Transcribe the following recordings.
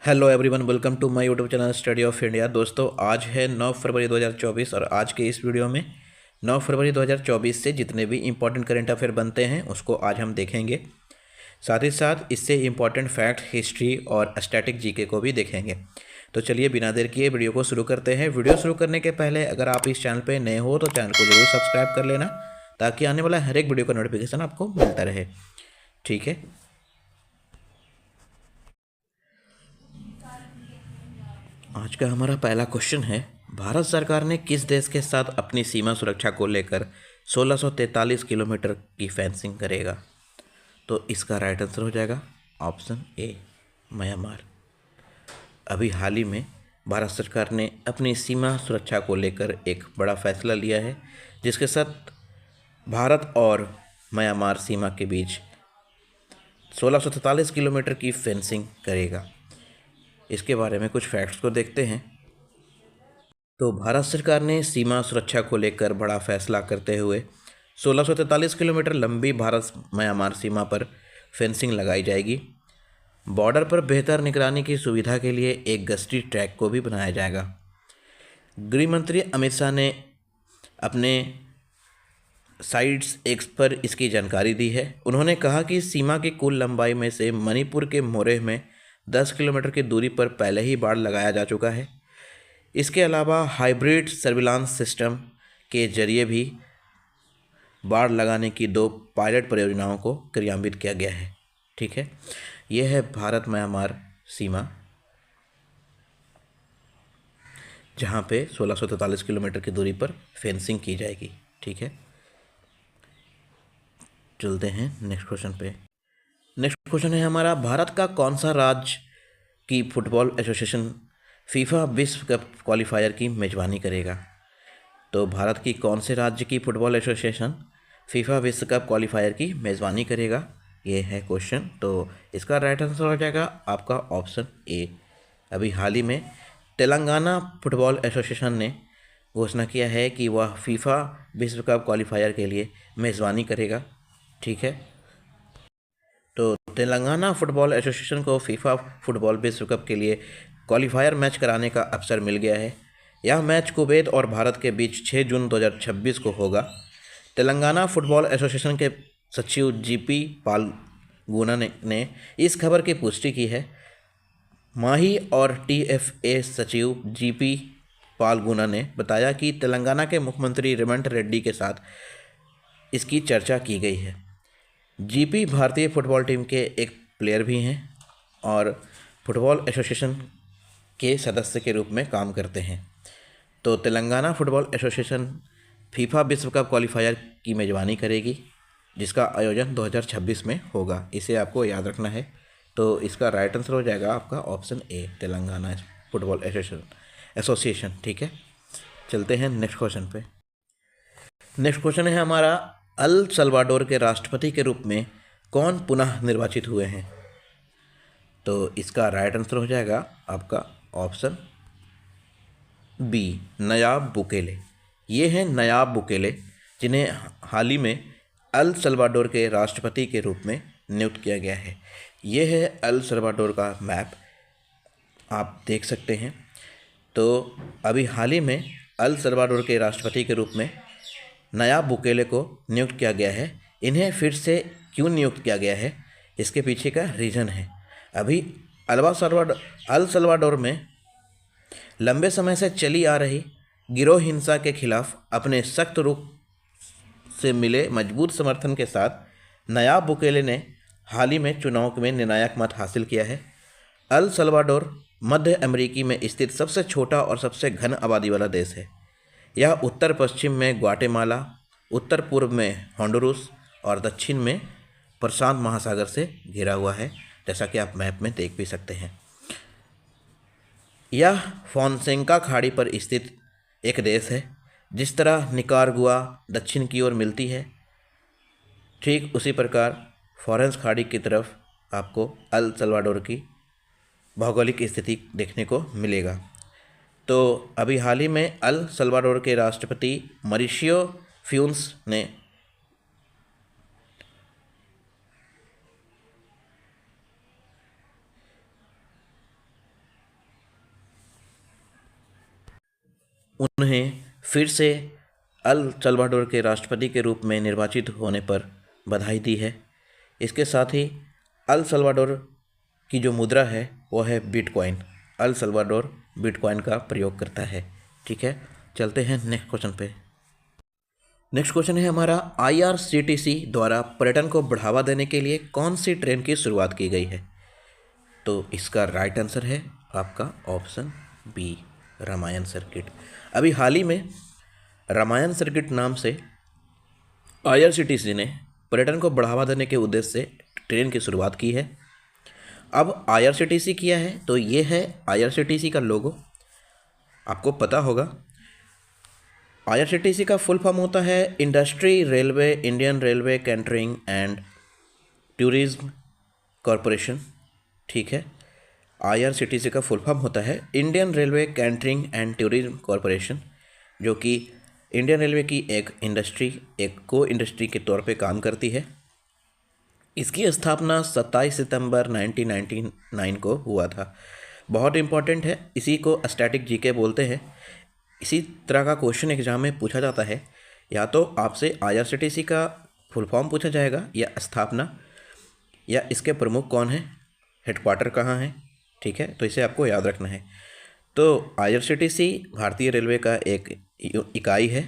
Hello everyone, welcome to my YouTube channel study of India. दोस्तों, आज है 9 फरवरी 2024 और आज के इस वीडियो में 9 फरवरी 2024 से जितने भी इंपॉर्टेंट करंट अफेयर बनते हैं उसको आज हम देखेंगे। साथ ही साथ इससे इंपॉर्टेंट फैक्ट, हिस्ट्री और स्टैटिक जीके को भी देखेंगे। तो चलिए बिना देर किए वीडियो को शुरू करते हैं। वीडियो शुरू करने के पहले अगर आप इस चैनल पर नए हो तो चैनल को जरूर सब्सक्राइब कर लेना ताकि आने वाला हर एक वीडियो का नोटिफिकेशन आपको मिलता रहे। ठीक है, आज का हमारा पहला क्वेश्चन है, भारत सरकार ने किस देश के साथ अपनी सीमा सुरक्षा को लेकर 1643 किलोमीटर की फेंसिंग करेगा? तो इसका राइट आंसर हो जाएगा ऑप्शन ए, म्यांमार। अभी हाल ही में भारत सरकार ने अपनी सीमा सुरक्षा को लेकर एक बड़ा फैसला लिया है जिसके साथ भारत और म्यांमार सीमा के बीच 1643 किलोमीटर की फेंसिंग करेगा। इसके बारे में कुछ फैक्ट्स को देखते हैं। तो भारत सरकार ने सीमा सुरक्षा को लेकर बड़ा फैसला करते हुए 1643 किलोमीटर लंबी भारत म्यांमार सीमा पर फेंसिंग लगाई जाएगी। बॉर्डर पर बेहतर निगरानी की सुविधा के लिए एक गश्ती ट्रैक को भी बनाया जाएगा। गृह मंत्री अमित शाह ने अपने साइट्स एक्स पर इसकी जानकारी दी है। उन्होंने कहा कि सीमा की कुल लंबाई में से मणिपुर के मोरेह में 10 किलोमीटर की दूरी पर पहले ही बाड़ लगाया जा चुका है। इसके अलावा हाइब्रिड सर्विलांस सिस्टम के जरिए भी बाड़ लगाने की 2 पायलट परियोजनाओं को क्रियान्वित किया गया है। ठीक है, यह है भारत म्यांमार सीमा जहां पे 1643 किलोमीटर की दूरी पर फेंसिंग की जाएगी। ठीक है, चलते हैं नेक्स्ट क्वेश्चन पे। नेक्स्ट क्वेश्चन है हमारा, भारत का कौन सा राज्य की फुटबॉल एसोसिएशन फीफा विश्व कप क्वालिफायर की मेजबानी करेगा? तो भारत की कौन से राज्य की फुटबॉल एसोसिएशन फीफा विश्व कप क्वालिफायर की मेज़बानी करेगा, ये है क्वेश्चन। तो इसका राइट आंसर हो जाएगा आपका ऑप्शन ए। अभी हाल ही में तेलंगाना फुटबॉल एसोसिएशन ने घोषणा किया है कि वह फीफा विश्व कप क्वालिफायर के लिए मेज़बानी करेगा। ठीक है, तो तेलंगाना फुटबॉल एसोसिएशन को फीफा फुटबॉल विश्व कप के लिए क्वालिफायर मैच कराने का अवसर मिल गया है। यह मैच कुवैत और भारत के बीच 6 जून 2026 को होगा। तेलंगाना फुटबॉल एसोसिएशन के सचिव जीपी पालगुना ने इस खबर की पुष्टि की है। माही और टीएफए सचिव जीपी पालगुना ने बताया कि तेलंगाना के मुख्यमंत्री रेवंत रेड्डी के साथ इसकी चर्चा की गई है। जीपी भारतीय फुटबॉल टीम के एक प्लेयर भी हैं और फुटबॉल एसोसिएशन के सदस्य के रूप में काम करते हैं। तो तेलंगाना फुटबॉल एसोसिएशन फीफा विश्व कप क्वालिफायर की मेज़बानी करेगी जिसका आयोजन 2026 में होगा। इसे आपको याद रखना है। तो इसका राइट आंसर हो जाएगा आपका option A, Telangana football association. ठीक है, चलते हैं नेक्स्ट क्वेश्चन पे। नेक्स्ट क्वेश्चन है हमारा, अल सल्वाडोर के राष्ट्रपति के रूप में कौन पुनः निर्वाचित हुए हैं? तो इसका राइट आंसर हो जाएगा आपका ऑप्शन बी, नयाब बुकेले। ये हैं नयाब बुकेले जिन्हें हाल ही में अल सल्वाडोर के राष्ट्रपति के रूप में नियुक्त किया गया है। ये है अल सल्वाडोर का मैप, आप देख सकते हैं। तो अभी हाल ही में अल सल्वाडोर के राष्ट्रपति के रूप में नयाब बुकेले को नियुक्त किया गया है। इन्हें फिर से क्यों नियुक्त किया गया है, इसके पीछे का रीज़न है। अभी अल सल्वाडोर में लंबे समय से चली आ रही गिरोह हिंसा के खिलाफ अपने सख्त रुख से मिले मजबूत समर्थन के साथ नयाब बुकेले ने हाल ही में चुनाव में निर्णायक मत हासिल किया है। अल सल्वाडोर मध्य अमेरिकी में स्थित सबसे छोटा और सबसे घन आबादी वाला देश है। यह उत्तर पश्चिम में ग्वाटेमाला, उत्तर पूर्व में होंडुरास और दक्षिण में प्रशांत महासागर से घिरा हुआ है, जैसा कि आप मैप में देख भी सकते हैं। यह फोनसेका खाड़ी पर स्थित एक देश है। जिस तरह निकारागुआ दक्षिण की ओर मिलती है, ठीक उसी प्रकार फॉरेंस खाड़ी की तरफ आपको अल सल्वाडोर की भौगोलिक स्थिति देखने को मिलेगा। तो अभी हाल ही में अल सल्वाडोर के राष्ट्रपति मॉरिशियो फ्यून्स ने उन्हें फिर से अल सल्वाडोर के राष्ट्रपति के रूप में निर्वाचित होने पर बधाई दी है। इसके साथ ही अल सल्वाडोर की जो मुद्रा है वो है बिटकॉइन। अल सल्वाडोर बिटकॉइन का प्रयोग करता है। ठीक है, चलते हैं नेक्स्ट क्वेश्चन पे। नेक्स्ट क्वेश्चन है हमारा, IRCTC द्वारा पर्यटन को बढ़ावा देने के लिए कौन सी ट्रेन की शुरुआत की गई है? तो इसका राइट आंसर है आपका ऑप्शन बी, रामायण सर्किट। अभी हाल ही में रामायण सर्किट नाम से IRCTC ने पर्यटन को बढ़ावा देने के उद्देश्य से ट्रेन की शुरुआत की है। अब IRCTC किया है तो ये है IRCTC का लोगो, आपको पता होगा। IRCTC का फुल फॉर्म होता है industry railway Indian railway catering and tourism corporation. ठीक है, IRCTC का फुल फॉर्म होता है Indian railway catering and tourism corporation, जो कि इंडियन रेलवे की एक को इंडस्ट्री के तौर पे काम करती है। इसकी स्थापना 27 सितंबर 1999 को हुआ था। बहुत इंपॉर्टेंट है, इसी को स्टैटिक जीके बोलते हैं। इसी तरह का क्वेश्चन एग्जाम में पूछा जाता है, या तो आपसे IRCTC का फुल फॉर्म पूछा जाएगा, या स्थापना, या इसके प्रमुख कौन है, हेडक्वार्टर कहाँ है। ठीक है, तो इसे आपको याद रखना है। तो IRCTC भारतीय रेलवे का एक इकाई है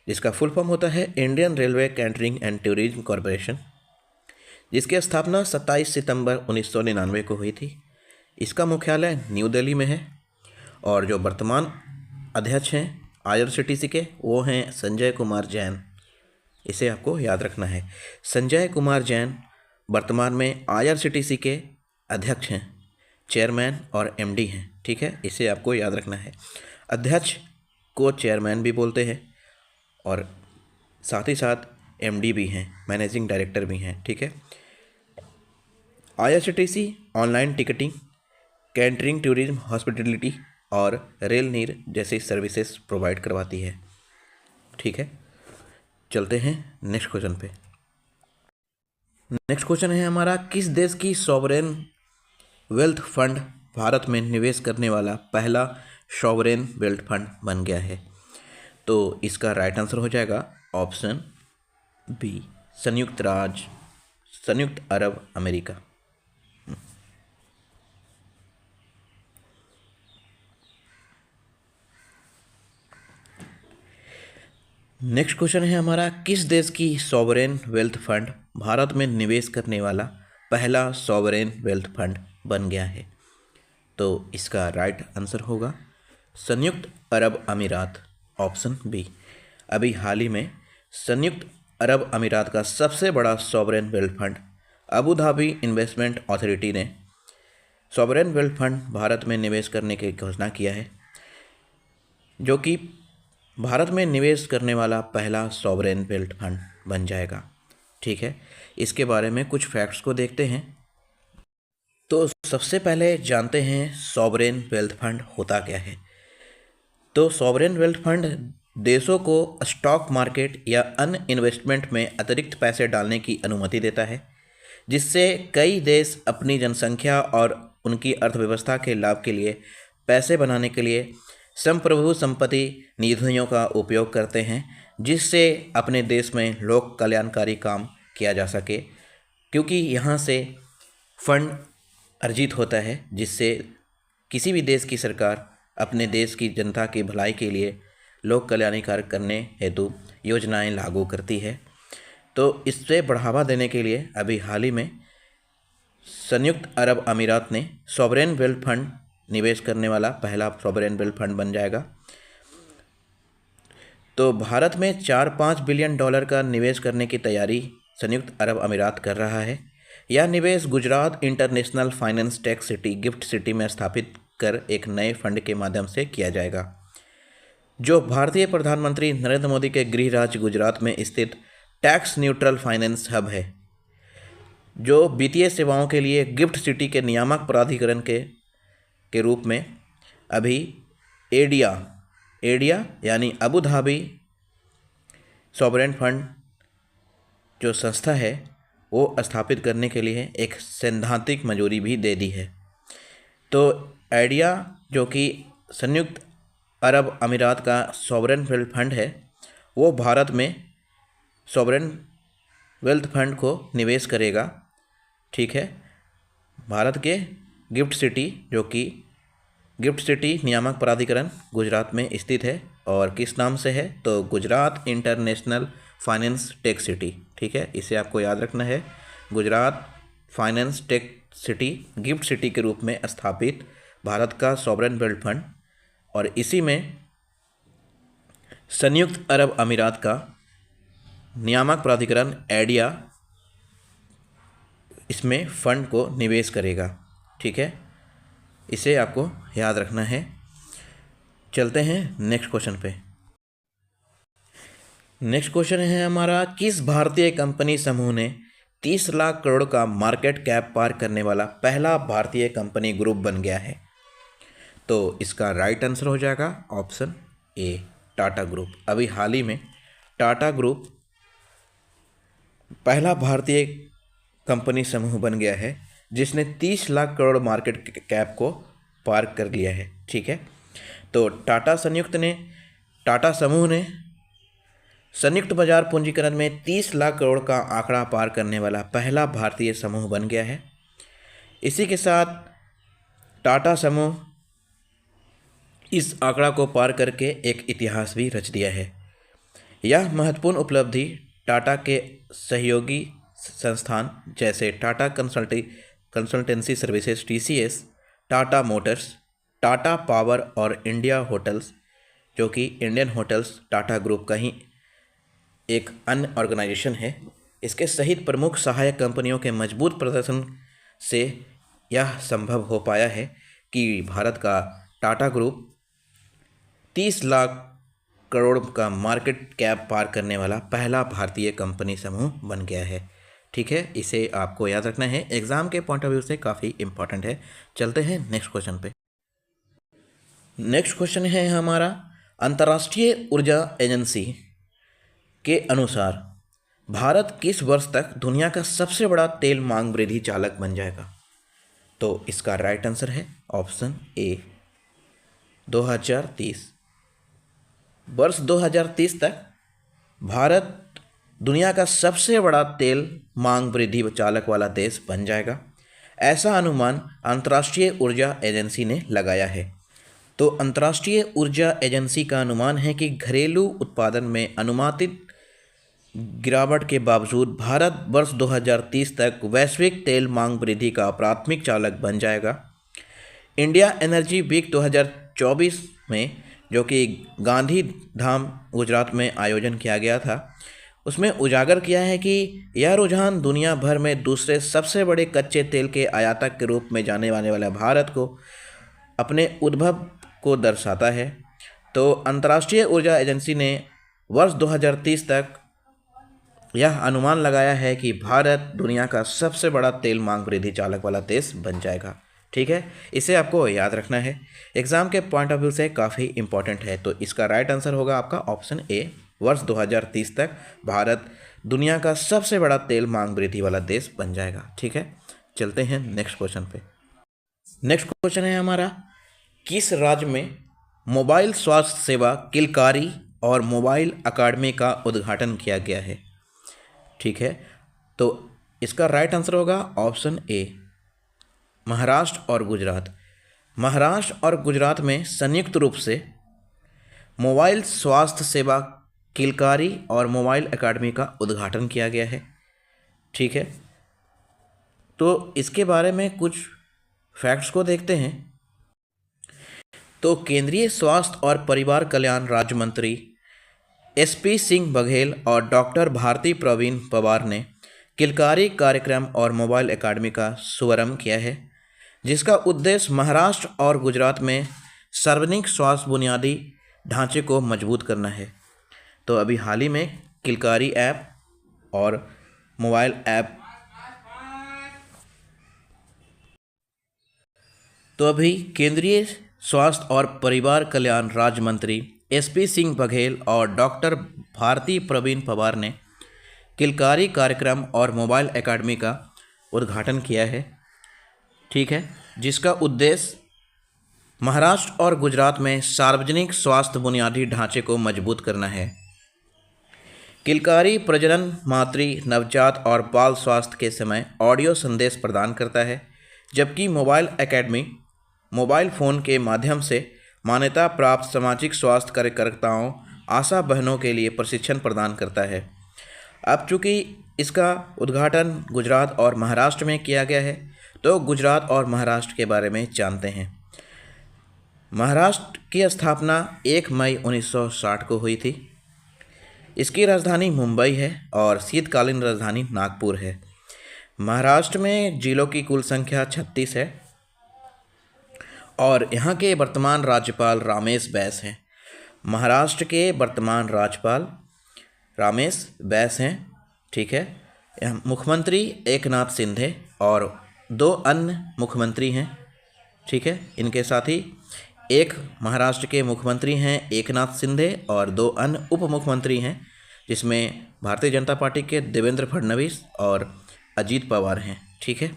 जिसका फुल फॉर्म होता है Indian railway catering and tourism corporation, जिसकी स्थापना 27 सितंबर 1999 को हुई थी। इसका मुख्यालय न्यू दिल्ली में है और जो वर्तमान अध्यक्ष हैं IRCTC के वो हैं संजय कुमार जैन। इसे आपको याद रखना है। संजय कुमार जैन वर्तमान में IRCTC के अध्यक्ष हैं, चेयरमैन और MD हैं। ठीक है, इसे आपको याद रखना है। अध्यक्ष को चेयरमैन भी बोलते हैं और साथ ही साथ MD भी हैं, मैनेजिंग डायरेक्टर भी हैं। ठीक है, IRCTC online ticketing, catering, tourism, hospitality और रेल नीर जैसी सर्विसेज प्रोवाइड करवाती है। ठीक है, चलते हैं नेक्स्ट क्वेश्चन पे। नेक्स्ट क्वेश्चन है हमारा, किस देश की सॉवरेन वेल्थ फंड भारत में निवेश करने वाला पहला सॉवरेन वेल्थ फंड बन गया है? तो इसका राइट आंसर हो जाएगा ऑप्शन बी, संयुक्त अरब अमेरिका। नेक्स्ट क्वेश्चन है हमारा, किस देश की सॉवरेन वेल्थ फंड भारत में निवेश करने वाला पहला सॉवरेन वेल्थ फंड बन गया है? तो इसका राइट आंसर होगा संयुक्त अरब अमीरात, ऑप्शन बी। अभी हाल ही में संयुक्त अरब अमीरात का सबसे बड़ा sovereign wealth fund Abu Dhabi investment authority ने सॉवरेन वेल्थ फंड भारत में निवेश करने की घोषणा किया है, जो कि भारत में निवेश करने वाला पहला सॉवरेन वेल्थ फंड बन जाएगा। ठीक है, इसके बारे में कुछ फैक्ट्स को देखते हैं। तो सबसे पहले जानते हैं सॉवरेन वेल्थ फंड होता क्या है। तो सॉवरेन वेल्थ फंड देशों को स्टॉक मार्केट या अन्य इन्वेस्टमेंट में अतिरिक्त पैसे डालने की अनुमति देता है, जिससे कई देश अपनी जनसंख्या और उनकी अर्थव्यवस्था के लाभ के लिए पैसे बनाने के लिए संप्रभु संपत्ति निधियों का उपयोग करते हैं, जिससे अपने देश में लोक कल्याणकारी काम किया जा सके, क्योंकि यहाँ से फंड अर्जित होता है, जिससे किसी भी देश की सरकार अपने देश की जनता की भलाई के लिए लोक कल्याणी कार्य करने हेतु योजनाएं लागू करती है। तो इससे बढ़ावा देने के लिए अभी हाल ही में संयुक्त अरब अमीरात ने सॉवरेन वेल्थ फंड निवेश करने वाला पहला सॉवरेन वेल्थ फंड बन जाएगा। तो भारत में 4-5 बिलियन डॉलर का निवेश करने की तैयारी संयुक्त अरब अमीरात कर रहा है। यह निवेश Gujarat international finance tech city gift city में स्थापित कर एक नए फंड के माध्यम से किया जाएगा, जो भारतीय प्रधानमंत्री नरेंद्र मोदी के गृह राज्य गुजरात में स्थित टैक्स न्यूट्रल फाइनेंस हब है, जो वित्तीय सेवाओं के लिए गिफ्ट सिटी के नियामक प्राधिकरण के रूप में अभी एडिया यानी अबू धाबी सॉवरेन फंड जो संस्था है वो स्थापित करने के लिए एक सैद्धांतिक मंजूरी भी दे दी है। तो एडिया जो कि संयुक्त अरब अमीरात का सॉवरेन वेल्थ फंड है वो भारत में सॉवरेन वेल्थ फंड को निवेश करेगा। ठीक है, भारत के गिफ्ट सिटी, जो कि गिफ्ट सिटी नियामक प्राधिकरण गुजरात में स्थित है, और किस नाम से है तो Gujarat international finance tech city. ठीक है, इसे आपको याद रखना है, Gujarat finance tech city gift city के रूप में स्थापित भारत का सॉवरेन वेल्थ फंड, और इसी में संयुक्त अरब अमीरात का नियामक प्राधिकरण एडिया इसमें फंड को निवेश करेगा। ठीक है, इसे आपको याद रखना है। चलते हैं नेक्स्ट क्वेश्चन पे। नेक्स्ट क्वेश्चन है हमारा, किस भारतीय कंपनी समूह ने 30 लाख करोड़ का मार्केट कैप पार करने वाला पहला भारतीय कंपनी ग्रुप बन गया है? तो इसका राइट आंसर हो जाएगा ऑप्शन ए, टाटा ग्रुप। अभी हाल ही में टाटा ग्रुप पहला भारतीय कंपनी समूह बन गया है जिसने 30 लाख करोड़ मार्केट कैप को पार कर लिया है। ठीक है, तो टाटा समूह ने संयुक्त बाजार पूंजीकरण में 30 लाख करोड़ का आंकड़ा पार करने वाला पहला भारतीय समूह बन गया है। इसी के साथ टाटा समूह इस आंकड़ा को पार करके एक इतिहास भी रच दिया है। यह महत्वपूर्ण उपलब्धि टाटा के सहयोगी संस्थान जैसे Tata consultancy services TCS, Tata Motors, Tata power और इंडिया होटल्स, जो कि इंडियन होटल्स टाटा ग्रुप का ही एक अन्य ऑर्गेनाइजेशन है, इसके सहित प्रमुख सहायक कंपनियों के मजबूत प्रदर्शन से यह संभव हो पाया है कि भारत का टाटा ग्रुप 30 लाख करोड़ का मार्केट कैप पार करने वाला पहला भारतीय कंपनी समूह बन गया है। ठीक है, इसे आपको याद रखना है, एग्जाम के पॉइंट ऑफ व्यू से काफ़ी इंपॉर्टेंट है। चलते हैं नेक्स्ट क्वेश्चन पे। नेक्स्ट क्वेश्चन है हमारा, अंतर्राष्ट्रीय ऊर्जा एजेंसी के अनुसार भारत किस वर्ष तक दुनिया का सबसे बड़ा तेल मांग वृद्धि चालक बन जाएगा? तो इसका राइट आंसर है ऑप्शन ए, 2030। वर्ष 2030 तक भारत दुनिया का सबसे बड़ा तेल मांग वृद्धि चालक वाला देश बन जाएगा, ऐसा अनुमान अंतर्राष्ट्रीय ऊर्जा एजेंसी ने लगाया है। तो अंतर्राष्ट्रीय ऊर्जा एजेंसी का अनुमान है कि घरेलू उत्पादन में अनुमानित गिरावट के बावजूद भारत वर्ष 2030 तक वैश्विक तेल मांग वृद्धि का प्राथमिक चालक बन जाएगा। इंडिया एनर्जी वीक 2024 में, जो कि गांधी धाम गुजरात में आयोजन किया गया था, उसमें उजागर किया है कि यह रुझान दुनिया भर में दूसरे सबसे बड़े कच्चे तेल के आयातक के रूप में जाने वाले भारत को अपने उद्भव को दर्शाता है। तो अंतर्राष्ट्रीय ऊर्जा एजेंसी ने वर्ष 2030 तक यह अनुमान लगाया है कि भारत दुनिया का सबसे बड़ा तेल मांग वृद्धि चालक वाला देश बन जाएगा। ठीक है, इसे आपको याद रखना है, एग्जाम के पॉइंट ऑफ व्यू से काफ़ी इंपॉर्टेंट है। तो इसका राइट आंसर होगा आपका ऑप्शन ए, वर्ष 2030 तक भारत दुनिया का सबसे बड़ा तेल मांग वृद्धि वाला देश बन जाएगा। ठीक है, चलते हैं नेक्स्ट क्वेश्चन पे। नेक्स्ट क्वेश्चन है हमारा, किस राज्य में मोबाइल स्वास्थ्य सेवा किलकारी और मोबाइल अकादमी का उद्घाटन किया गया है? ठीक है, तो इसका राइट आंसर होगा ऑप्शन ए, महाराष्ट्र और गुजरात। महाराष्ट्र और गुजरात में संयुक्त रूप से मोबाइल स्वास्थ्य सेवा किलकारी और मोबाइल अकादमी का उद्घाटन किया गया है। ठीक है, तो इसके बारे में कुछ फैक्ट्स को देखते हैं। तो केंद्रीय स्वास्थ्य और परिवार कल्याण राज्य मंत्री SP सिंह बघेल और डॉक्टर भारती प्रवीण पवार ने किलकारी कार्यक्रम और मोबाइल अकादमी का शुभारंभ किया है, जिसका उद्देश्य महाराष्ट्र और गुजरात में सार्वजनिक स्वास्थ्य बुनियादी ढांचे को मजबूत करना है। तो अभी हाल ही में किलकारी ऐप और मोबाइल ऐप केंद्रीय स्वास्थ्य और परिवार कल्याण राज्य मंत्री SP सिंह बघेल और डॉक्टर भारती प्रवीण पवार ने किलकारी कार्यक्रम और मोबाइल अकादमी का उद्घाटन किया है। ठीक है, जिसका उद्देश्य महाराष्ट्र और गुजरात में सार्वजनिक स्वास्थ्य बुनियादी ढांचे को मजबूत करना है। किलकारी प्रजनन, मातृ, नवजात और बाल स्वास्थ्य के समय ऑडियो संदेश प्रदान करता है, जबकि मोबाइल एकेडमी मोबाइल फ़ोन के माध्यम से मान्यता प्राप्त सामाजिक स्वास्थ्य कार्यकर्ताओं, आशा बहनों के लिए प्रशिक्षण प्रदान करता है। अब चूँकि इसका उद्घाटन गुजरात और महाराष्ट्र में किया गया है, तो गुजरात और महाराष्ट्र के बारे में जानते हैं। महाराष्ट्र की स्थापना 1 मई 1960 को हुई थी। इसकी राजधानी मुंबई है और शीतकालीन राजधानी नागपुर है। महाराष्ट्र में जिलों की कुल संख्या 36 है और यहाँ के वर्तमान राज्यपाल रमेश बैस हैं। महाराष्ट्र के वर्तमान राज्यपाल रमेश बैस हैं, ठीक है। मुख्यमंत्री एकनाथ शिंदे और 2 अन्य मुख्यमंत्री हैं, ठीक है। इनके साथ ही एक महाराष्ट्र के मुख्यमंत्री हैं एकनाथ शिंदे और 2 अन्य उप मुख्यमंत्री हैं, जिसमें भारतीय जनता पार्टी के देवेंद्र फडणवीस और अजीत पवार हैं, ठीक है।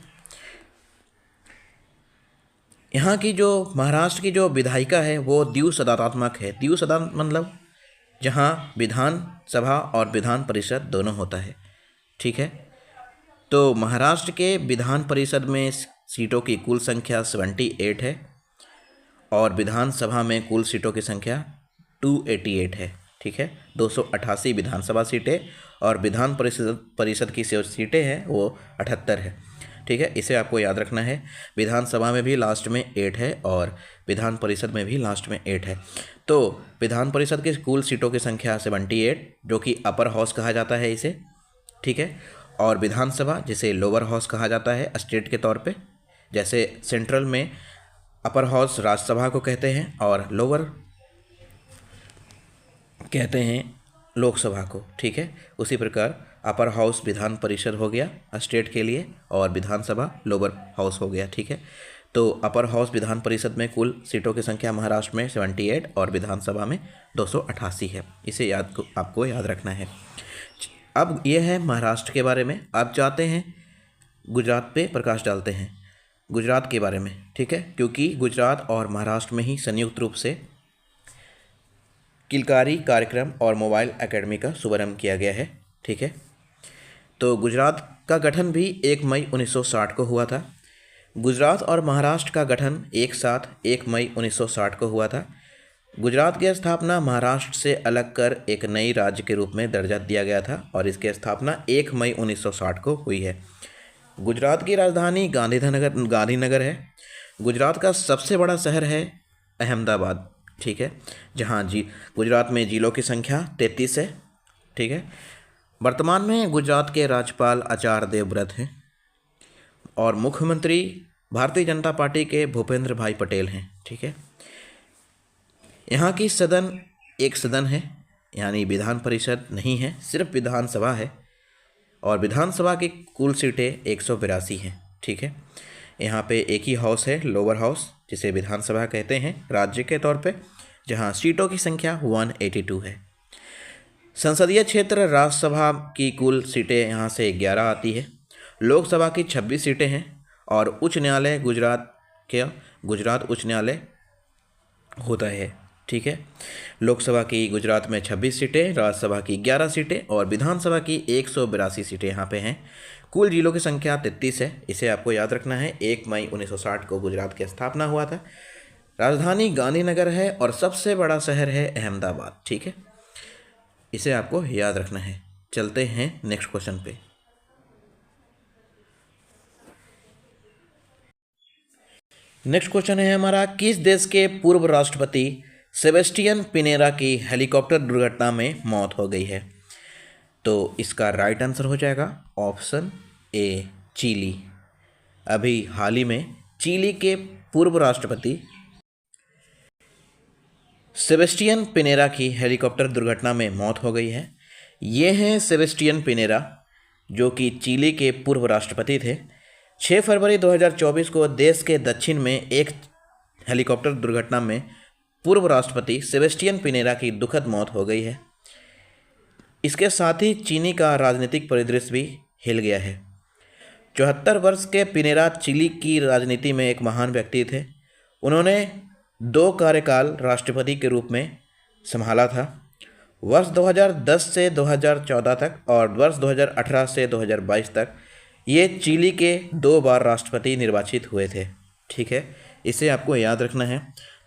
यहाँ की जो महाराष्ट्र की जो विधायिका है वो द्विसदनात्मक है। द्विसदन मतलब जहाँ विधान सभा और विधान परिषद दोनों होता है, ठीक है। तो महाराष्ट्र के विधान परिषद में सीटों की कुल संख्या 78 है और विधानसभा में कुल सीटों की संख्या 288 है, ठीक है। 288 विधानसभा सीटें और विधान परिषद की सीटें हैं वो 78 है, ठीक है। इसे आपको याद रखना है। विधानसभा में भी लास्ट में 8 है और विधान परिषद में भी लास्ट में 8 है। तो विधान परिषद की कुल सीटों की संख्या 78, जो कि अपर हाउस कहा जाता है इसे, ठीक है। और विधानसभा जिसे लोअर हाउस कहा जाता है स्टेट के तौर पे, जैसे सेंट्रल में अपर हाउस राज्यसभा को कहते हैं और लोअर कहते हैं लोकसभा को, ठीक है। उसी प्रकार अपर हाउस विधान परिषद हो गया स्टेट के लिए और विधानसभा लोअर हाउस हो गया, ठीक है। तो अपर हाउस विधान परिषद में कुल सीटों की संख्या महाराष्ट्र में 78 और विधानसभा में 288 है। इसे आपको याद रखना है। अब ये है महाराष्ट्र के बारे में। अब जाते हैं गुजरात पे प्रकाश डालते हैं गुजरात के बारे में, ठीक है। क्योंकि गुजरात और महाराष्ट्र में ही संयुक्त रूप से किलकारी कार्यक्रम और मोबाइल एकेडमी का शुभारंभ किया गया है, ठीक है। तो गुजरात का गठन भी 1 मई 1960 को हुआ था। गुजरात और महाराष्ट्र का गठन एक साथ 1 मई 1960 को हुआ था। गुजरात की स्थापना महाराष्ट्र से अलग कर एक नई राज्य के रूप में दर्जा दिया गया था और इसकी स्थापना 1 मई 1960 को हुई है। गुजरात की राजधानी गांधीनगर है। गुजरात का सबसे बड़ा शहर है अहमदाबाद, ठीक है, जहाँ गुजरात में जिलों की संख्या 33 है, ठीक है। वर्तमान में गुजरात के राज्यपाल आचार्य देवव्रत हैं और मुख्यमंत्री भारतीय जनता पार्टी के भूपेंद्र भाई पटेल हैं, ठीक है। यहाँ की सदन एक सदन है, यानी विधान परिषद नहीं है, सिर्फ विधानसभा है और विधानसभा की कुल सीटें 182 हैं, ठीक है। यहाँ पे एक ही हाउस है लोअर हाउस, जिसे विधानसभा कहते हैं राज्य के तौर पे, जहाँ सीटों की संख्या 182 है। संसदीय क्षेत्र राज्यसभा की कुल सीटें यहाँ से 11 आती है। लोकसभा की 26 सीटें हैं और उच्च न्यायालय गुजरात उच्च न्यायालय होता है, ठीक है। लोकसभा की गुजरात में 26 सीटें, राज्यसभा की 11 सीटें और विधानसभा की 182 सीटें यहाँ पे हैं। कुल जिलों की संख्या 33 है। इसे आपको याद रखना है। 1 मई 1960 को गुजरात की स्थापना हुआ था। राजधानी गांधीनगर है और सबसे बड़ा शहर है अहमदाबाद, ठीक है। इसे आपको याद रखना है। चलते हैं नेक्स्ट क्वेश्चन पे। नेक्स्ट क्वेश्चन है हमारा, किस देश के पूर्व राष्ट्रपति सेबेस्टियन पिनेरा की हेलीकॉप्टर दुर्घटना में मौत हो गई है? तो इसका राइट आंसर हो जाएगा ऑप्शन ए चिली। अभी हाल ही में चिली के पूर्व राष्ट्रपति सेबेस्टियन पिनेरा की हेलीकॉप्टर दुर्घटना में मौत हो गई है। ये हैं सेबेस्टियन पिनेरा, जो कि चिली के पूर्व राष्ट्रपति थे। 6 फरवरी 2024 को देश के दक्षिण में एक हेलीकॉप्टर दुर्घटना में पूर्व राष्ट्रपति सेबेस्टियन पिनेरा की दुखद मौत हो गई है। इसके साथ ही चीनी का राजनीतिक परिदृश्य भी हिल गया है। 74 वर्ष के पिनेरा चिली की राजनीति में एक महान व्यक्ति थे। उन्होंने 2 कार्यकाल राष्ट्रपति के रूप में संभाला था, वर्ष 2010 से 2014 तक और वर्ष 2018 से 2022 तक ये चिली के 2 बार राष्ट्रपति निर्वाचित हुए थे। ठीक है, इसे आपको याद रखना है।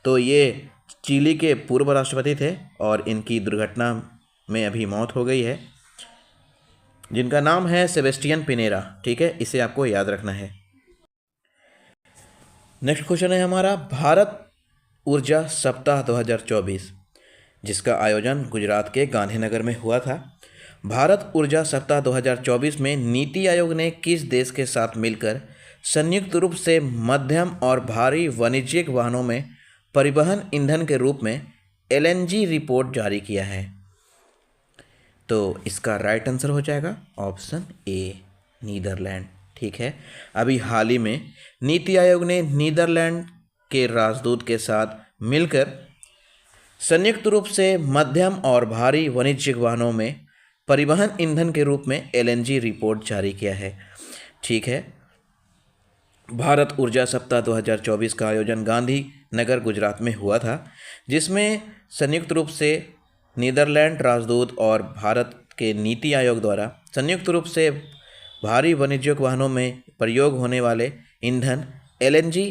तो ये चिली के पूर्व राष्ट्रपति थे और इनकी दुर्घटना में अभी मौत हो गई है, जिनका नाम है सेबेस्टियन पिनेरा। ठीक है, इसे आपको याद रखना है। नेक्स्ट क्वेश्चन है हमारा भारत ऊर्जा सप्ताह 2024, जिसका आयोजन गुजरात के गांधीनगर में हुआ था। भारत ऊर्जा सप्ताह 2024 में नीति आयोग ने किस देश के साथ मिलकर संयुक्त रूप से मध्यम और भारी वाणिज्यिक वाहनों में परिवहन ईंधन के रूप में एलएनजी रिपोर्ट जारी किया है? तो इसका राइट आंसर हो जाएगा ऑप्शन ए, नीदरलैंड। ठीक है, अभी हाल ही में नीति आयोग ने नीदरलैंड के राजदूत के साथ मिलकर संयुक्त रूप से मध्यम और भारी वाणिज्यिक वाहनों में परिवहन ईंधन के रूप में एलएनजी रिपोर्ट जारी किया है। ठीक है, भारत ऊर्जा सप्ताह 2024 का आयोजन गांधी नगर गुजरात में हुआ था, जिसमें संयुक्त रूप से नीदरलैंड राजदूत और भारत के नीति आयोग द्वारा संयुक्त रूप से भारी वाणिज्यिक वाहनों में प्रयोग होने वाले ईंधन एलएनजी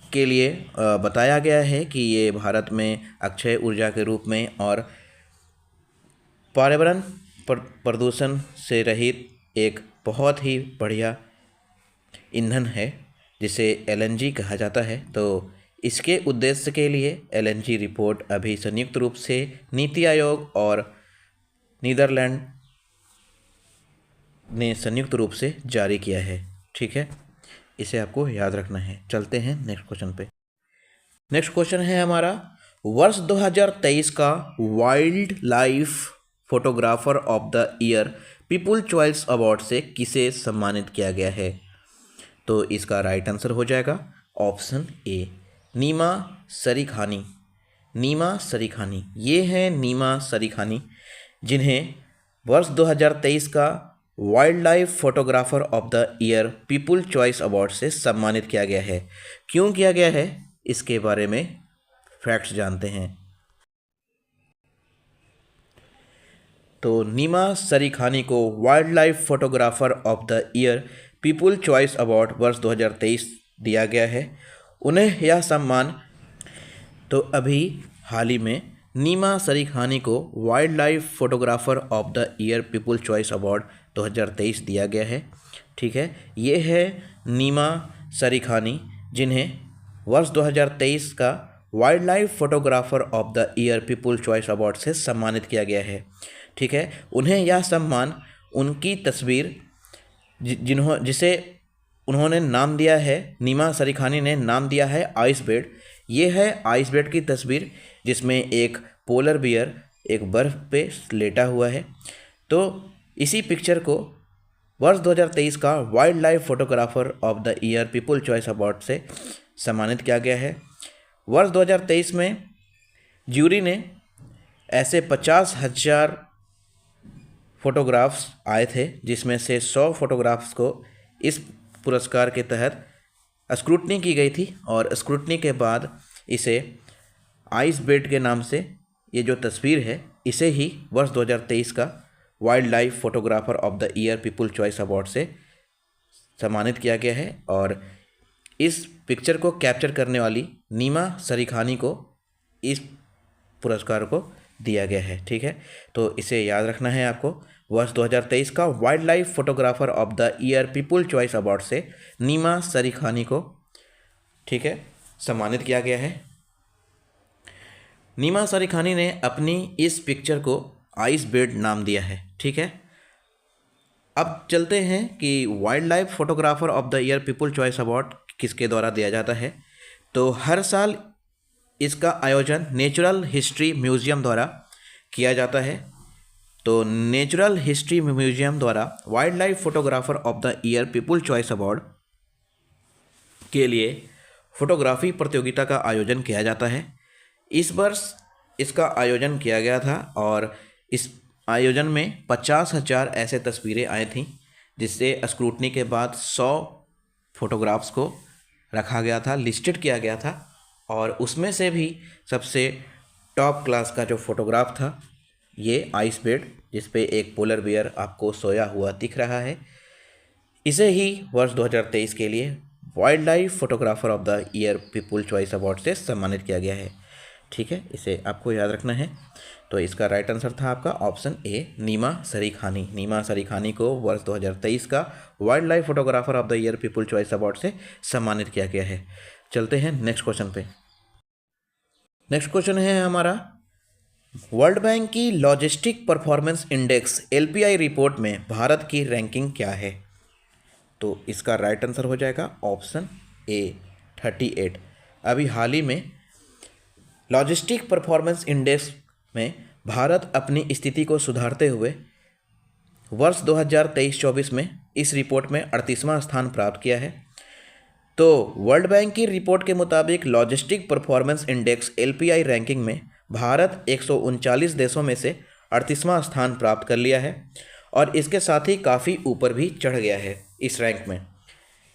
के लिए बताया गया है कि ये भारत में अक्षय ऊर्जा के रूप में और पर्यावरण प्रदूषण से रहित एक बहुत ही बढ़िया ईंधन है, जिसे एलएनजी कहा जाता है। तो इसके उद्देश्य के लिए एलएनजी रिपोर्ट अभी संयुक्त रूप से नीति आयोग और नीदरलैंड ने संयुक्त रूप से जारी किया है। ठीक है, इसे आपको याद रखना है। चलते हैं नेक्स्ट क्वेश्चन पे। नेक्स्ट क्वेश्चन है हमारा, वर्ष 2023 का wild life photographer of the year people choice award से किसे सम्मानित किया गया है? तो इसका राइट आंसर हो जाएगा ऑप्शन ए, नीमा सरीखानी। नीमा सरीखानी, ये हैं नीमा सरीखानी, जिन्हें वर्ष 2023 का wild life photographer of the year people choice award से सम्मानित किया गया है। क्यों किया गया है, इसके बारे में फैक्ट्स जानते हैं। तो नीमा सरीखानी को wild life photographer of the year people choice award वर्ष 2023 दिया गया है। उन्हें यह सम्मान तो अभी हाल ही में नीमा सरीखानी को wild life photographer of the year people choice award 2023 दिया गया है। ठीक है, ये है नीमा सरीखानी, जिन्हें वर्ष 2023 का wild life photographer of the year people choice award से सम्मानित किया गया है। ठीक है, उन्हें यह सम्मान उनकी तस्वीर जिसे उन्होंने नाम दिया है, नीमा सरीखानी ने नाम दिया है आइस बेड। ये है आइस बेड की तस्वीर, जिसमें एक पोलर बियर एक बर्फ़ पे लेटा हुआ है। तो इसी पिक्चर को वर्ष 2023 का wild life photographer of the year people choice award से सम्मानित किया गया है। वर्ष 2023 में ज्यूरी ने ऐसे 50,000 फोटोग्राफ्स आए थे, जिसमें से 100 फोटोग्राफ्स को इस पुरस्कार के तहत स्क्रूटनी की गई थी और स्क्रूटनी के बाद इसे आइस बेड के नाम से ये जो तस्वीर है, इसे ही वर्ष 2023 का wild life photographer of the year people choice award से सम्मानित किया गया है। और इस पिक्चर को कैप्चर करने वाली नीमा सरीखानी को इस पुरस्कार को दिया गया है। ठीक है, तो इसे याद रखना है आपको। वर्ष 2023 का wild life photographer of the year people choice award से नीमा सरीखानी को, ठीक है, सम्मानित किया गया है। नीमा सरीखानी ने अपनी इस पिक्चर को आइस बेड नाम दिया है। ठीक है, अब चलते हैं कि wild life photographer of the year people choice award किसके द्वारा दिया जाता है। तो हर साल इसका आयोजन नेचुरल हिस्ट्री म्यूजियम द्वारा किया जाता है। तो नेचुरल हिस्ट्री म्यूजियम द्वारा wild life photographer of the year people choice award के लिए फोटोग्राफी प्रतियोगिता का आयोजन किया जाता है। इस वर्ष इसका आयोजन किया गया था और इस आयोजन में 50,000 ऐसे तस्वीरें आई थीं, जिससे स्क्रूटनी के बाद 100 फोटोग्राफ्स को रखा गया था, लिस्टेड किया गया था और उसमें से भी सबसे टॉप क्लास का जो फोटोग्राफ था ये आइस बेड, जिस पे एक पोलर बियर आपको सोया हुआ दिख रहा है। इसे ही वर्ष 2023 के लिए wild life photographer of the year people choice award से सम्मानित किया गया है। ठीक है, इसे आपको याद रखना है। तो इसका राइट आंसर था आपका ऑप्शन ए, नीमा सरीखानी। नीमा सरीखानी को वर्ष 2023 का wild life photographer of the year people choice award से सम्मानित किया गया है। चलते हैं नेक्स्ट क्वेश्चन पे। नेक्स्ट क्वेश्चन है हमारा, वर्ल्ड बैंक की logistic performance index LPI report में भारत की रैंकिंग क्या है? तो इसका राइट आंसर हो जाएगा ऑप्शन ए, 38। अभी हाल ही में लॉजिस्टिक परफॉर्मेंस इंडेक्स में भारत अपनी स्थिति को सुधारते हुए वर्ष 2023-24 में इस रिपोर्ट में 38वां स्थान प्राप्त किया है। तो वर्ल्ड बैंक की रिपोर्ट के मुताबिक logistic performance index LPI ranking में भारत 139 देशों में से 38वां स्थान प्राप्त कर लिया है और इसके साथ ही काफ़ी ऊपर भी चढ़ गया है इस रैंक में।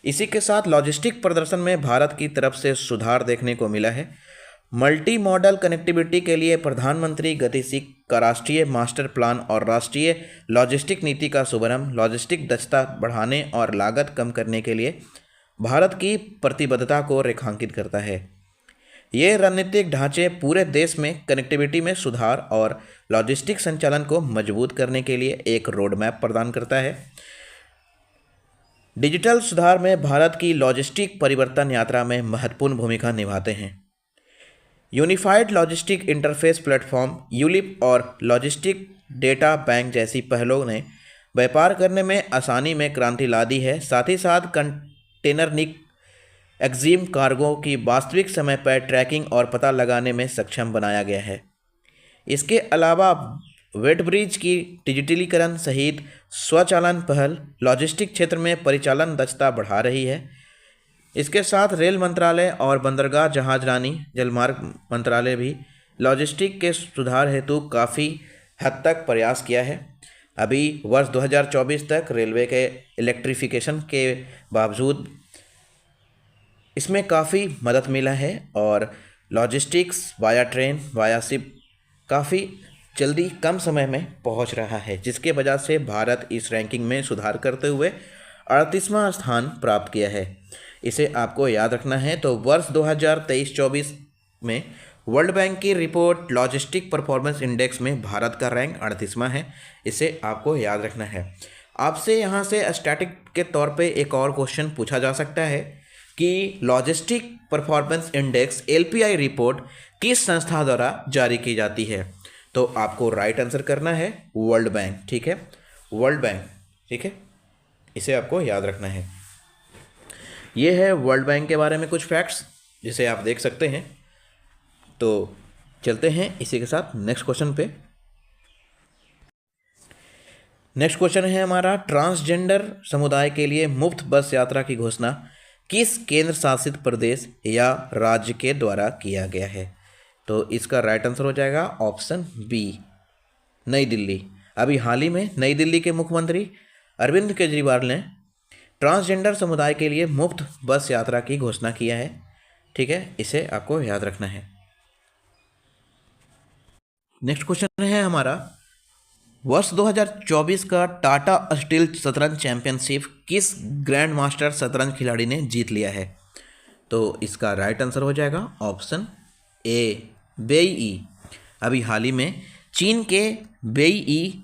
इसी के साथ लॉजिस्टिक प्रदर्शन में भारत की तरफ से सुधार देखने को मिला है। मल्टी मॉडल कनेक्टिविटी के लिए प्रधानमंत्री गतिशील का राष्ट्रीय मास्टर प्लान और राष्ट्रीय लॉजिस्टिक नीति का शुभारंभ लॉजिस्टिक दक्षता बढ़ाने और लागत कम करने के लिए भारत की प्रतिबद्धता को रेखांकित करता है। ये रणनीतिक ढांचे पूरे देश में कनेक्टिविटी में सुधार और लॉजिस्टिक संचालन को मजबूत करने के लिए एक रोड मैप प्रदान करता है। डिजिटल सुधार में भारत की लॉजिस्टिक परिवर्तन यात्रा में महत्वपूर्ण भूमिका निभाते हैं। Unified logistic interface platform ULIP और लॉजिस्टिक डेटा बैंक जैसी पहलों ने व्यापार करने में आसानी में क्रांति ला दी है। साथ ही साथ कंटेनर निक एक्जिम कार्गो की वास्तविक समय पर ट्रैकिंग और पता लगाने में सक्षम बनाया गया है। इसके अलावा वेट ब्रिज की डिजिटलीकरण सहित स्वचालन पहल लॉजिस्टिक क्षेत्र में परिचालन दक्षता बढ़ा रही है। इसके साथ रेल मंत्रालय और बंदरगाह जहाजरानी जलमार्ग मंत्रालय भी लॉजिस्टिक के सुधार हेतु काफ़ी हद तक प्रयास किया है। अभी वर्ष 2024 तक रेलवे के इलेक्ट्रिफिकेशन के बावजूद इसमें काफ़ी मदद मिला है और logistics via train via ship काफ़ी जल्दी कम समय में पहुंच रहा है, जिसके वजह से भारत इस रैंकिंग में सुधार करते हुए 38वां स्थान प्राप्त किया है। इसे आपको याद रखना है। तो वर्ष 2023-24 में वर्ल्ड बैंक की रिपोर्ट लॉजिस्टिक परफॉर्मेंस इंडेक्स में भारत का रैंक 38वां है। इसे आपको याद रखना है। आपसे यहाँ से स्टैटिक के तौर पे एक और क्वेश्चन पूछा जा सकता है कि logistic performance index LPI report किस संस्था द्वारा जारी की जाती है? तो आपको राइट आंसर करना है वर्ल्ड बैंक। ठीक है, वर्ल्ड बैंक। ठीक है, इसे आपको याद रखना है। ये है वर्ल्ड बैंक के बारे में कुछ फैक्ट्स जिसे आप देख सकते हैं। तो चलते हैं इसी के साथ नेक्स्ट क्वेश्चन पे। नेक्स्ट क्वेश्चन है हमारा, ट्रांसजेंडर समुदाय के लिए मुफ्त बस यात्रा की घोषणा किस केंद्र शासित प्रदेश या राज्य के द्वारा किया गया है? तो इसका राइट आंसर हो जाएगा ऑप्शन बी, नई दिल्ली। अभी हाल ही में नई दिल्ली के मुख्यमंत्री अरविंद केजरीवाल ने ट्रांसजेंडर समुदाय के लिए मुफ्त बस यात्रा की घोषणा किया है। ठीक है, इसे आपको याद रखना है। नेक्स्ट क्वेश्चन है हमारा, वर्ष 2024 का टाटा स्टील शतरंज चैंपियनशिप किस ग्रैंड मास्टर शतरंज खिलाड़ी ने जीत लिया है? तो इसका राइट आंसर हो जाएगा ऑप्शन ए, बेई। अभी हाल ही में चीन के बेई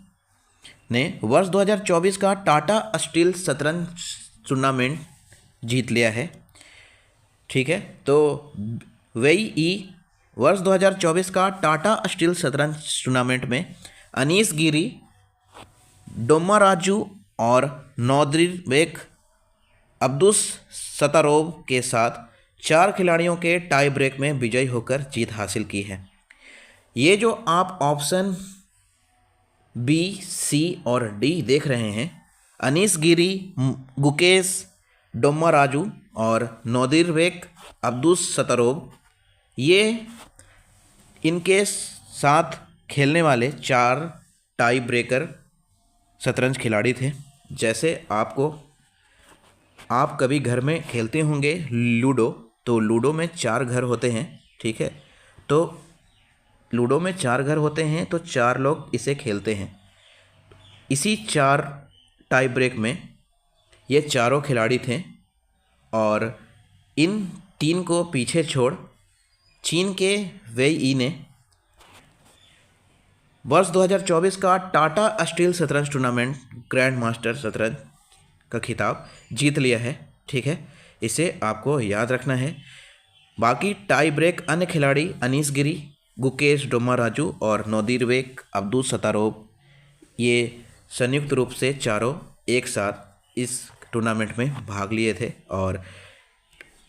ने वर्ष 2024 का टाटा स्टील शतरंज टूर्नामेंट जीत लिया है। ठीक है, तो वेई वर्ष 2024 का टाटा स्टील शतरंज टूर्नामेंट में अनीस गिरी, डोम्माराजू और नोदिरबेक अब्दुस सतारोव के साथ 4 खिलाड़ियों के टाई ब्रेक में विजयी होकर जीत हासिल की है। ये जो आप ऑप्शन बी, सी और डी देख रहे हैं, अनीस गिरी, गुकेश डोम्माराजू और नोदिरबेक अब्दुस सतारोव, ये इनके साथ खेलने वाले 4 टाई ब्रेकर शतरंज खिलाड़ी थे। जैसे आप कभी घर में खेलते होंगे लूडो, तो लूडो में 4 घर होते हैं, ठीक है। तो लूडो में 4 घर होते हैं, तो 4 लोग इसे खेलते हैं। इसी 4 टाई ब्रेक में ये चारों खिलाड़ी थे और इन 3 को पीछे छोड़ चीन के वेई ई ने वर्ष 2024 का टाटा स्टील शतरंज टूर्नामेंट ग्रैंड मास्टर शतरंज का खिताब जीत लिया है। ठीक है, इसे आपको याद रखना है। बाकी टाई ब्रेक अन्य खिलाड़ी अनीस गिरी, गुकेश डोमाराजू और नोदिरबेक अब्दुल सत्तारोव ये संयुक्त रूप से चारों एक साथ इस टूर्नामेंट में भाग लिए थे और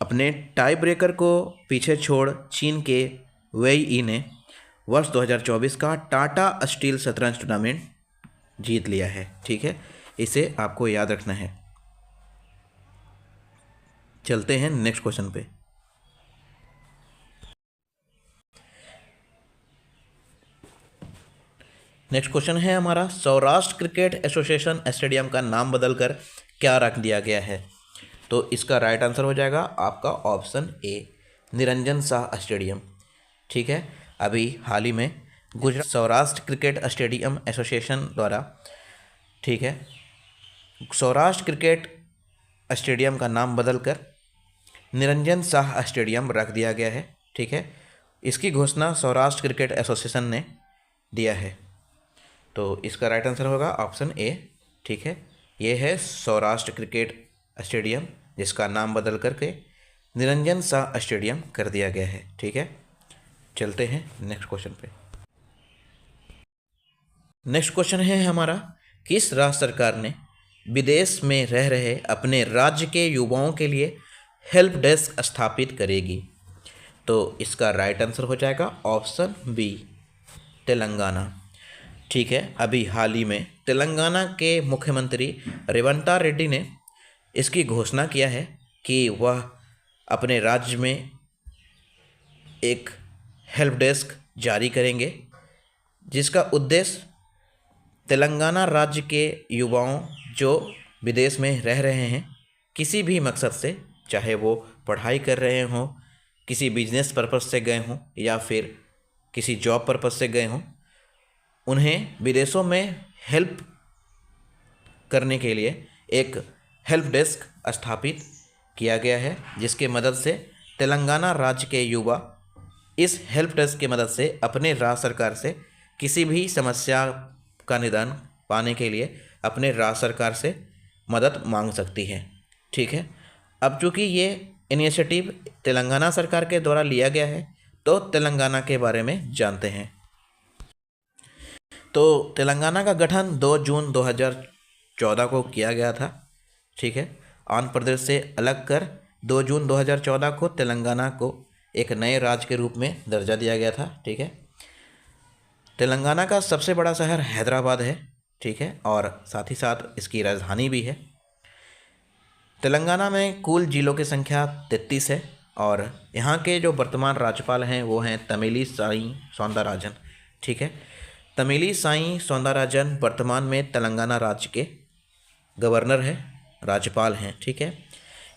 अपने टाई ब्रेकर को पीछे छोड़ चीन के वेई ई ने वर्ष 2024 का टाटा स्टील शतरंज टूर्नामेंट जीत लिया है। ठीक है, इसे आपको याद रखना है। चलते हैं नेक्स्ट क्वेश्चन पे। नेक्स्ट क्वेश्चन है हमारा, सौराष्ट्र क्रिकेट एसोसिएशन स्टेडियम का नाम बदलकर क्या रख दिया गया है? तो इसका राइट आंसर हो जाएगा आपका option A, Niranjan Shah stadium. ठीक है, अभी हाल ही में Gujarat Saurashtra cricket stadium association द्वारा, ठीक है, सौराष्ट्र क्रिकेट स्टेडियम का नाम बदलकर निरंजन शाह स्टेडियम रख दिया गया है। ठीक है, इसकी घोषणा सौराष्ट्र क्रिकेट एसोसिएशन ने दिया है। तो इसका राइट आंसर होगा ऑप्शन ए। ठीक है, ये है सौराष्ट्र क्रिकेट स्टेडियम जिसका नाम बदल करके निरंजन शाह स्टेडियम कर दिया गया है। ठीक है, चलते हैं नेक्स्ट क्वेश्चन पे। नेक्स्ट क्वेश्चन है हमारा, किस राज्य सरकार ने विदेश में रह रहे अपने राज्य के युवाओं के लिए हेल्प डेस्क स्थापित करेगी? तो इसका राइट आंसर हो जाएगा ऑप्शन बी, तेलंगाना। ठीक है, अभी हाल ही में तेलंगाना के मुख्यमंत्री रेवंता रेड्डी ने इसकी घोषणा किया है कि वह अपने राज्य में एक हेल्प डेस्क जारी करेंगे जिसका उद्देश्य तेलंगाना राज्य के युवाओं जो विदेश में रह रहे हैं किसी भी मकसद से, चाहे वो पढ़ाई कर रहे हों, किसी बिजनेस पर्पस से गए हों या फिर किसी जॉब पर्पस से गए हों, उन्हें विदेशों में हेल्प करने के लिए एक हेल्प डेस्क स्थापित किया गया है जिसके मदद से तेलंगाना राज्य के युवा इस हेल्प डेस्क की मदद से अपने राज्य सरकार से किसी भी समस्या का निदान पाने के लिए अपने राज्य सरकार से मदद मांग सकती है। ठीक है, अब चूँकि ये इनिशिएटिव तेलंगाना सरकार के द्वारा लिया गया है तो तेलंगाना के बारे में जानते हैं। तो तेलंगाना का गठन 2 जून 2014 को किया गया था। ठीक है, आंध्र प्रदेश से अलग कर 2 जून 2014 को तेलंगाना को एक नए राज्य के रूप में दर्जा दिया गया था। ठीक है, तेलंगाना का सबसे बड़ा शहर हैदराबाद है। ठीक है, और साथ ही साथ इसकी राजधानी भी है। तेलंगाना में कुल जिलों की संख्या 33 है और यहाँ के जो वर्तमान राज्यपाल हैं वो हैं तमिली साई सौंदरराजन। ठीक है, तमिली साई सौंदरराजन वर्तमान में तेलंगाना राज्य के गवर्नर हैं, राज्यपाल हैं। ठीक है,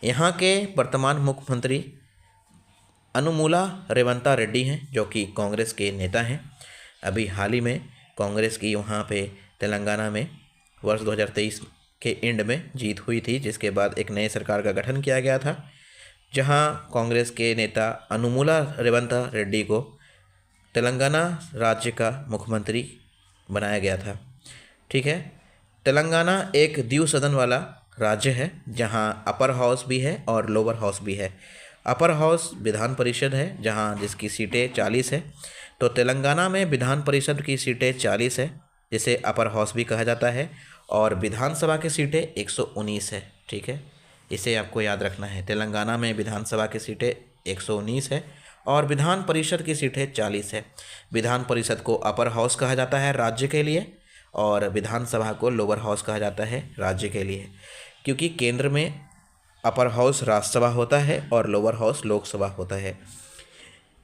यहाँ के वर्तमान मुख्यमंत्री अनुमुला रेवंता रेड्डी हैं जो कि कांग्रेस के नेता हैं। अभी हाल ही में कांग्रेस की वहाँ पे तेलंगाना में वर्ष 2023 के एंड में जीत हुई थी, जिसके बाद एक नई सरकार का गठन किया गया था जहाँ कांग्रेस के नेता अनुमुला रेवंता रेड्डी को तेलंगाना राज्य का मुख्यमंत्री बनाया गया था। ठीक है, तेलंगाना एक द्वि सदन वाला राज्य है जहां अपर हाउस भी है और लोअर हाउस भी है। अपर हाउस विधान परिषद है जहां जिसकी सीटें 40 है। तो तेलंगाना में विधान परिषद की सीटें 40 है जिसे अपर हाउस भी कहा जाता है और विधानसभा की सीटें 119 है। ठीक है, इसे आपको याद रखना है। तेलंगाना में विधानसभा की सीटें 119 है और विधान परिषद की सीटें 40 है। विधान परिषद को अपर हाउस कहा जाता है राज्य के लिए और विधानसभा को लोअर हाउस कहा जाता है राज्य के लिए, क्योंकि केंद्र में अपर हाउस राज्यसभा होता है और लोअर हाउस लोकसभा होता है।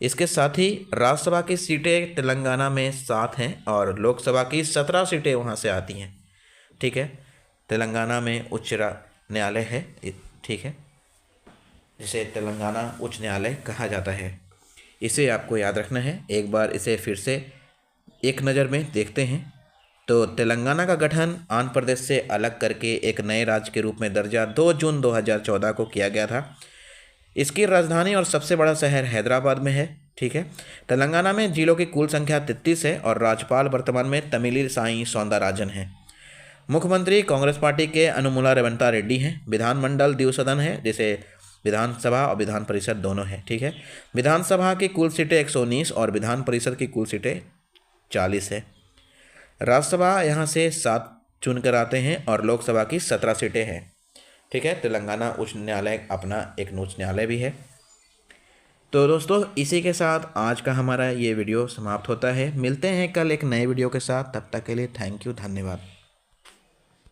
इसके साथ ही राज्यसभा की सीटें तेलंगाना में 7 हैं और लोकसभा की 17 सीटें वहाँ से आती हैं। ठीक है, तेलंगाना में उच्च न्यायालय है। ठीक है, जिसे तेलंगाना उच्च न्यायालय कहा जाता है। इसे आपको याद रखना है। एक बार इसे फिर से एक नज़र में देखते हैं तो तेलंगाना का गठन आंध्र प्रदेश से अलग करके एक नए राज्य के रूप में दर्जा 2 जून 2014 को किया गया था। इसकी राजधानी और सबसे बड़ा शहर हैदराबाद में है। ठीक है। तेलंगाना में जिलों की कुल संख्या 33 है और राज्यपाल वर्तमान में तमिली साई सौंदरराजन हैं। मुख्यमंत्री कांग्रेस पार्टी के अनुमुला रेवंता रेड्डी हैं। विधानमंडल द्विसदन है, जैसे विधानसभा और विधान परिषद दोनों है। ठीक है। विधानसभा की कुल सीटें 119 और विधान परिषद की कुल सीटें 40 है। राज्यसभा यहाँ से 7 चुनकर आते हैं और लोकसभा की 17 सीटें हैं। ठीक है। तेलंगाना उच्च न्यायालय अपना एक उच्च न्यायालय भी है। तो दोस्तों इसी के साथ आज का हमारा ये वीडियो समाप्त होता है। मिलते हैं कल एक नए वीडियो के साथ, तब तक के लिए थैंक यू, धन्यवाद।